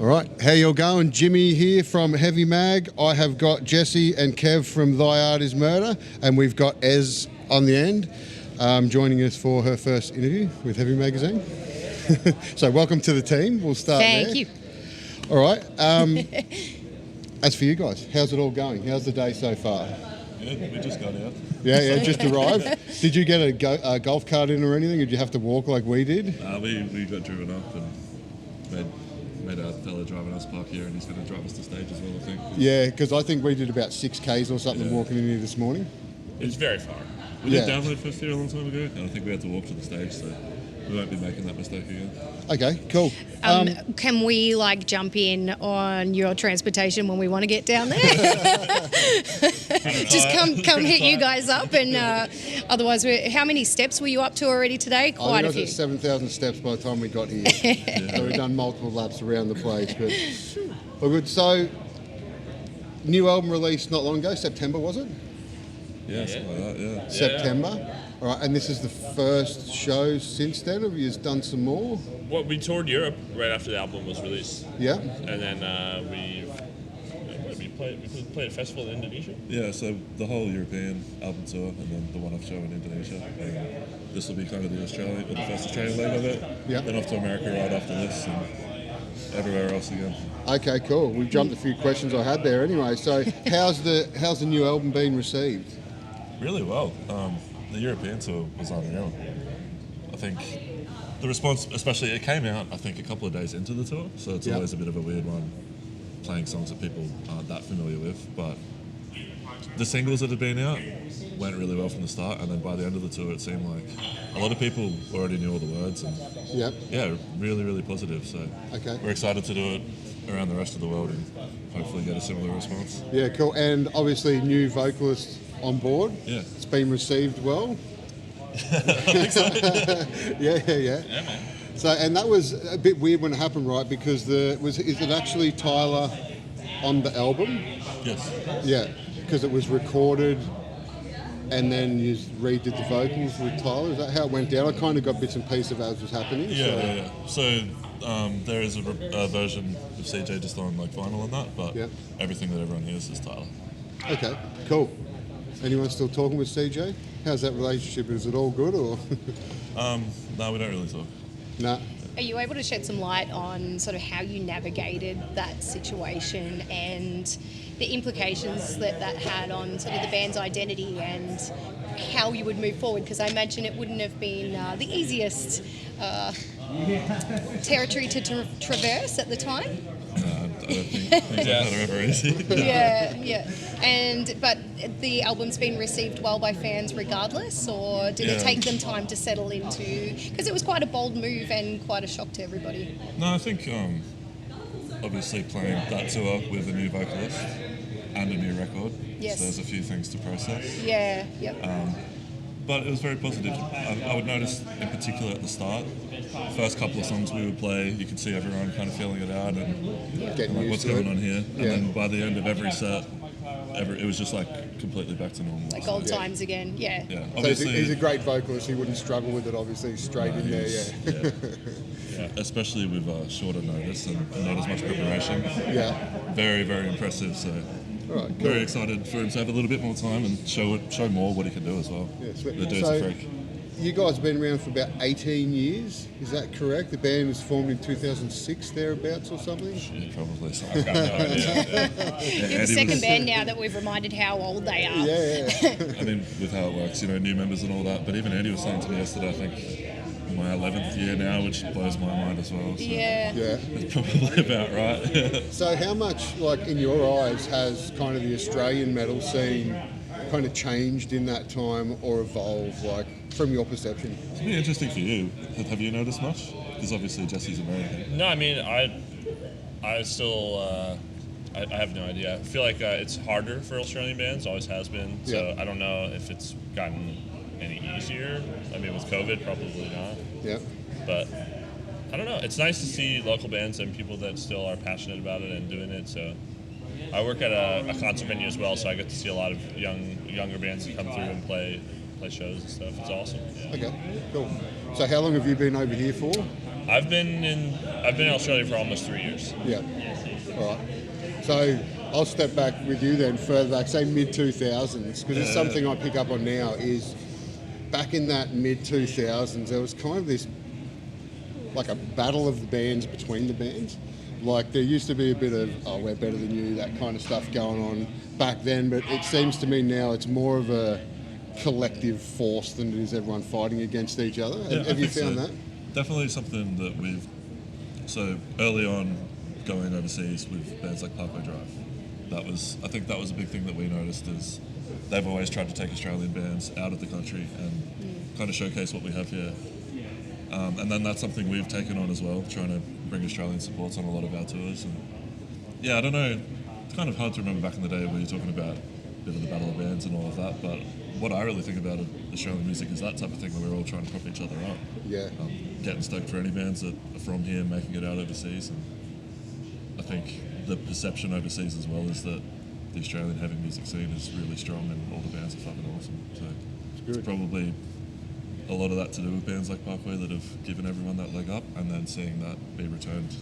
All right, how y'all going? Jimmy here from Heavy Mag. I have got Jesse and Kev from Thy Art Is Murder, and we've got Ez on the end, joining us for her first interview with Heavy Magazine. So welcome to the team. We'll start there. Thank you. All right. As for you guys, how's it all going? How's the day so far? Good. We just got out. Yeah, just arrived. Did you get a golf cart in or anything? Did you have to walk like we did? We got driven up and made our fellow driving us park here, and he's going to drive us to stage as well, I think. Yeah, because I think we did about 6 Ks or something walking in here this morning. It's very far. We did download first here a long time ago, and I think we had to walk to the stage, so we won't be making that mistake again. Okay, cool. Can we jump in on your transportation when we want to get down there? Just come hit you guys up, and otherwise, how many steps were you up to already today? Quite a few. I was at 7,000 steps by the time we got here. So we've done multiple laps around the place, but good. So, new album released not long ago, September was it? Yeah, something like that. Yeah. September. All right, and this is the first show since then. Have you done some more? Well, we toured Europe right after the album was released. Yeah. And then we played a festival in Indonesia. Yeah, so the whole European album tour, and then the one-off show in Indonesia. And this will be kind of the first Australian leg of it. Yeah. Then off to America right after this, and everywhere else again. Okay, cool. We've jumped a few questions I had there anyway. So, how's the new album been received? Really well. The European tour was unreal. I think the response, especially, it came out, I think, a couple of days into the tour, so it's always a bit of a weird one, playing songs that people aren't that familiar with, but the singles that had been out went really well from the start, and then by the end of the tour, it seemed like a lot of people already knew all the words, and really, really positive, so we're excited to do it around the rest of the world and hopefully get a similar response. Yeah, cool. And obviously new vocalist on board. Yeah. It's been received well. I think so. Yeah, man. So, and that was a bit weird when it happened, right? Because is it actually Tyler on the album? Yes. Yeah, because it was recorded and then you redid the vocals with Tyler. Is that how it went down? I kind of got bits and pieces of as was happening. Yeah. So there is a version of CJ just on vinyl on that, but everything that everyone hears is Tyler. Okay, cool. Anyone still talking with CJ? How's that relationship? Is it all good or? No, we don't really talk. Nah. Are you able to shed some light on sort of how you navigated that situation and the implications that had on sort of the band's identity and how you would move forward? Because I imagine it wouldn't have been the easiest territory to traverse at the time. I don't think things like that are ever easy. But the album's been received well by fans regardless, or did it take them time to settle into? Because it was quite a bold move and quite a shock to everybody. No, I think obviously playing that tour with a new vocalist and a new record, so there's a few things to process. Yeah, yep. But it was very positive. I would notice, in particular at the start, first couple of songs we would play, you could see everyone kind of feeling it out and what's going on here. And then by the end of every set, it was just completely back to normal. Like old times again, yeah. Obviously, so he's a great vocalist. He wouldn't struggle with it. Obviously, straight in there. Yeah. Especially with shorter notice and not as much preparation. Yeah. Very, very impressive. So. All right, cool. Very excited for him to have a little bit more time and show more what he can do as well. Yeah, sweet. The dude's a freak. You guys have been around for about 18 years, is that correct? The band was formed in 2006, thereabouts or something? Yeah, probably so. I've got no idea. You're the second band now that we've reminded how old they are. Yeah. I mean, with how it works, new members and all that. But even Andy was saying to me yesterday, I think, my 11th year now, which blows my mind as well. So it's probably about right. So how much, in your eyes, has kind of the Australian metal scene kind of changed in that time or evolved, from your perception? It's really interesting for you. Have you noticed much? Because obviously Jesse's American. No, I mean, I still, I have no idea. I feel like it's harder for Australian bands, always has been. So I don't know if it's gotten any easier. I mean, with COVID, probably not. Yeah. But I don't know. It's nice to see local bands and people that still are passionate about it and doing it. So I work at a concert venue as well, so I get to see a lot of younger bands that come through and play shows and stuff. It's awesome. Yeah. Okay, cool. So how long have you been over here for? I've been in Australia for almost 3 years. Yeah. All right. So I'll step back with you then, further back, say mid-2000s, because it's something I pick up on now is back in that mid-2000s, there was kind of this, like a battle of the bands between the bands. Like there used to be a bit of, oh, we're better than you, that kind of stuff going on back then, but it seems to me now it's more of a collective force than it is everyone fighting against each other. Yeah, Have you found that? Definitely something that so early on going overseas with bands like Parkway Drive, I think that was a big thing that we noticed is they've always tried to take Australian bands out of the country and kind of showcase what we have here. And then that's something we've taken on as well, trying to bring Australian supports on a lot of our tours. And yeah, I don't know, it's kind of hard to remember back in the day where you're talking about a bit of the battle of bands and all of that, but what I really think about Australian music is that type of thing where we're all trying to prop each other up. Yeah. Getting stoked for any bands that are from here making it out overseas. And I think the perception overseas as well is that the Australian heavy music scene is really strong and all the bands are fucking awesome. So it's probably a lot of that to do with bands like Parkway that have given everyone that leg up, and then seeing that be returned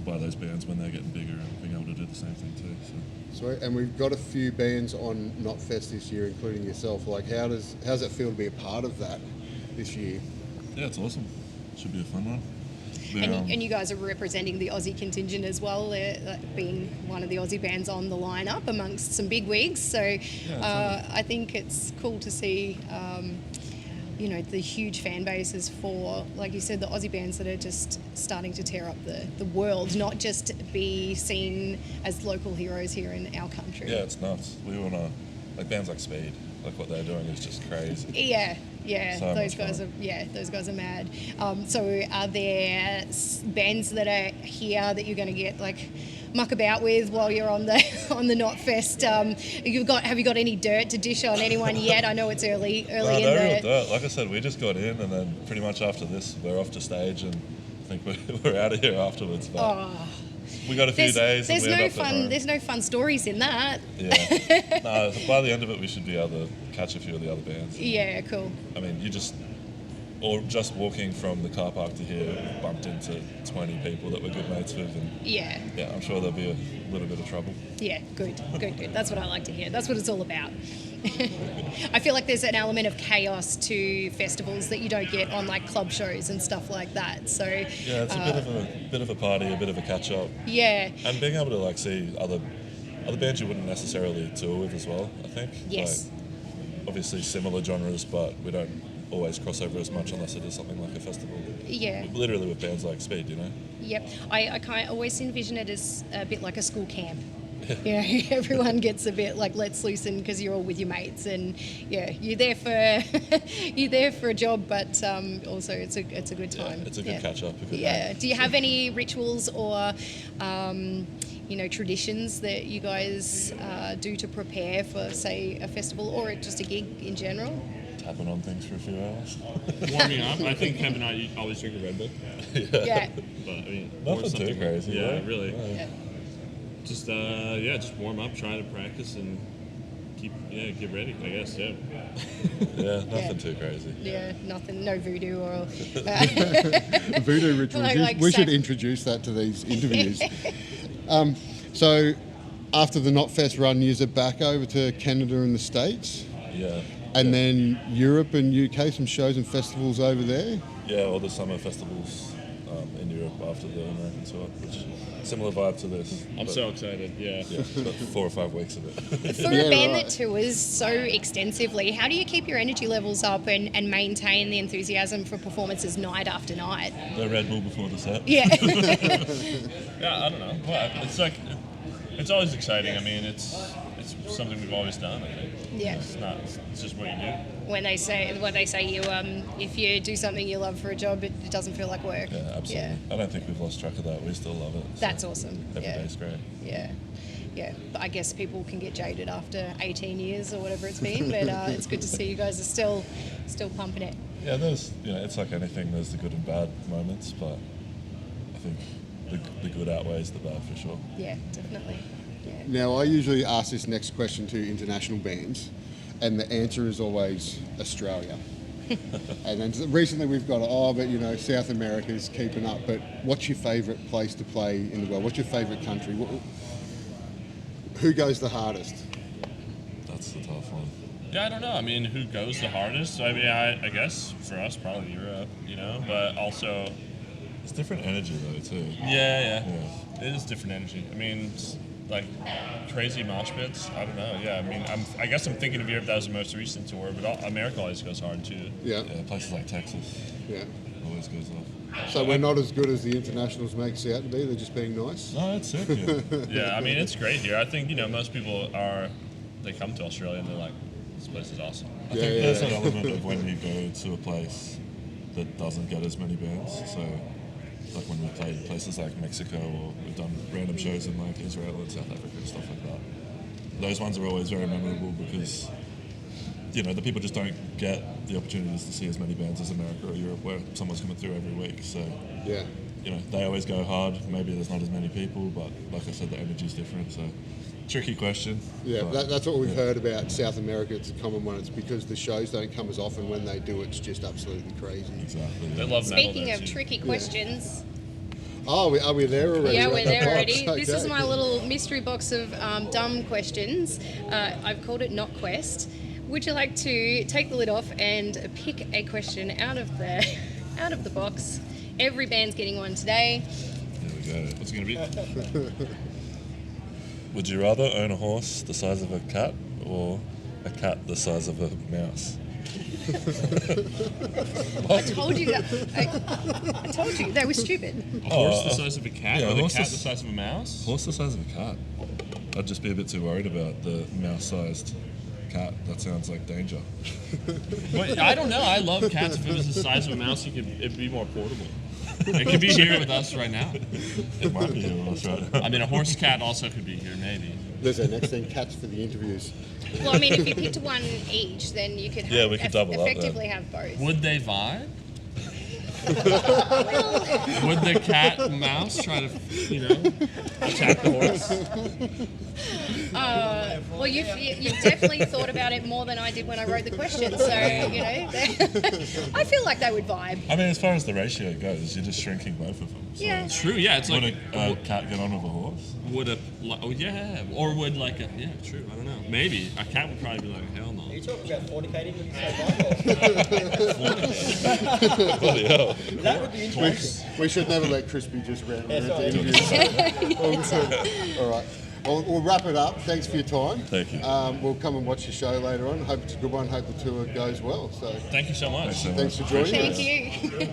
by those bands when they're getting bigger and being able to do the same thing too. So. Sweet. And we've got a few bands on KNOTFEST this year, including yourself. Like, how's it feel to be a part of that this year? Yeah, it's awesome. Should be a fun one. And you guys are representing the Aussie contingent as well, being one of the Aussie bands on the lineup amongst some big wigs. So I think it's cool to see, the huge fan bases for, like you said, the Aussie bands that are just starting to tear up the world, not just be seen as local heroes here in our country. Yeah, it's nuts. We want to, like bands like Speed, like what they're doing is just crazy. Yeah, so those guys are mad. So are there bands that are here that you're going to get like muck about with while you're on the KNOTFEST? Have you got any dirt to dish on anyone yet? I know it's early No in real dirt. Like I said, we just got in, and then pretty much after this, we're off to stage, and I think we're out of here afterwards. But we got a few days. There's no fun. There's no fun stories in that. Yeah. No, by the end of it, we should be able to catch a few of the other bands. Yeah, cool. I mean, just walking from the car park to here, we bumped into 20 people that we're good mates with, and yeah, I'm sure there'll be a little bit of trouble. Yeah, good. That's what I like to hear. That's what it's all about. I feel like there's an element of chaos to festivals that you don't get on like club shows and stuff like that. So yeah, it's a bit of a party, a bit of a catch up. Yeah, and being able to like see other bands you wouldn't necessarily tour with as well. I think. Yes. Like, obviously similar genres, but we don't always cross over as much unless it is something like a festival. Yeah. Literally with bands like Speed, you know. Yep. I kind of always envision it as a bit like a school camp. Everyone gets a bit like let's loosen because you're all with your mates, and you're there for a job, but also it's a good time. Yeah, it's a good catch up. Do you have any rituals or traditions that you guys do to prepare for, say, a festival or just a gig in general? Tapping on things for a few hours. Warming up. I think Kevin and I always drink a Red Bull. Yeah. But I mean, nothing too crazy. Yeah, right? really. Yeah. Just just warm up, try to practice, and get ready. I guess. Yeah. Yeah, nothing too crazy. Yeah, nothing. No voodoo or voodoo rituals. We should introduce that to these interviews. So, after the KNOTFEST run, you're back over to Canada and the States. Yeah. And then Europe and UK, some shows and festivals over there. Yeah, all the summer festivals in Europe after the American tour, which similar vibe to this. I'm so excited. Yeah. About 4 or 5 weeks of it. For a band that tours so extensively, how do you keep your energy levels up and maintain the enthusiasm for performances night after night? No Red Bull before the set. Yeah. Yeah, I don't know. Well, it's like it's always exciting. I mean, it's something we've always done. I think. Yeah. It's just what you do. When they say you if you do something you love for a job, it doesn't feel like work. Yeah, absolutely. Yeah. I don't think we've lost track of that. We still love it. That's awesome. Every day's great. Yeah. Yeah, but I guess people can get jaded after 18 years or whatever it's been, but it's good to see you guys are still pumping it. Yeah, there's it's like anything. There's the good and bad moments, but I think the good outweighs the bad for sure. Yeah, definitely. Yeah. Now, I usually ask this next question to international bands, and the answer is always Australia. And then recently we've got, but you know, South America's keeping up. But what's your favourite place to play in the world? What's your favourite country? Who goes the hardest? That's the tough one. Yeah, I don't know. I mean, who goes the hardest? I mean, I guess for us, probably Europe, you know, but also... It's different energy, though, too. Yeah. It is different energy. I mean, like, crazy mosh pits, I don't know. Yeah, I mean, I guess I'm thinking of Europe. That was the most recent tour, but America always goes hard, too. Yeah. Yeah, places like Texas. Yeah. Always goes off. So we're not as good as the internationals make us out to be. They're just being nice. No, it's sick, yeah. Yeah, I mean, it's great here. I think, you know, most people they come to Australia and they're like, this place is awesome. I think there's an element of when you go to a place that doesn't get as many bands. So, like when we played in places like Mexico, or we've done random shows in like Israel and South Africa and stuff like that. Those ones are always very memorable because, you know, the people just don't get the opportunities to see as many bands as America or Europe, where someone's coming through every week. So, yeah, you know, they always go hard. Maybe there's not as many people, but like I said, the energy's different. So, tricky question. Yeah, that's what we've heard about South America. It's a common one. It's because the shows don't come as often. When they do, it's just absolutely crazy. Exactly. They love metal Speaking there, of too. tricky questions, are we there already? yeah, we're there already. Okay. This is my little mystery box of dumb questions. I've called it KNOTFEST. Would you like to take the lid off and pick a question out of the box? Every band's getting one today. There we go. What's it going to be? Would you rather own a horse the size of a cat or a cat the size of a mouse? I told you that. I told you that was stupid. A horse the size of a cat? yeah, or the horse cat is- the size of a mouse? Horse the size of a cat. I'd just be a bit too worried about the mouse-sized cat. That sounds like danger. But I don't know. I love cats. If it was the size of a mouse, it'd be more portable. It could be here with us right now. It might be a horse right now. I mean, a horse cat also could be here, maybe. Listen, next thing, cats for the interviews. Well, I mean, if you picked one each, then you could Yeah, we could double up effectively have both. Would they vibe? Would the cat and mouse try to, attack the horse? Well, you've definitely thought about it more than I did when I wrote the question. So, I feel like they would vibe. I mean, as far as the ratio goes, you're just shrinking both of them. So Yeah. True, yeah. It's would like, a cat get on with a horse? or would true, I don't know. Maybe. A cat would probably be like, hell no. Are you talking about fornicating with the same bike? Bloody hell. That would be interesting. We should never let Crispy just rant Yeah, into sorry. interviews. All right. Well, we'll wrap it up. Thanks for your time. Thank you. We'll come and watch the show later on. Hope it's a good one. Hope the tour goes well. So Thank you so much. Thanks so much. thanks for joining us. Thank you.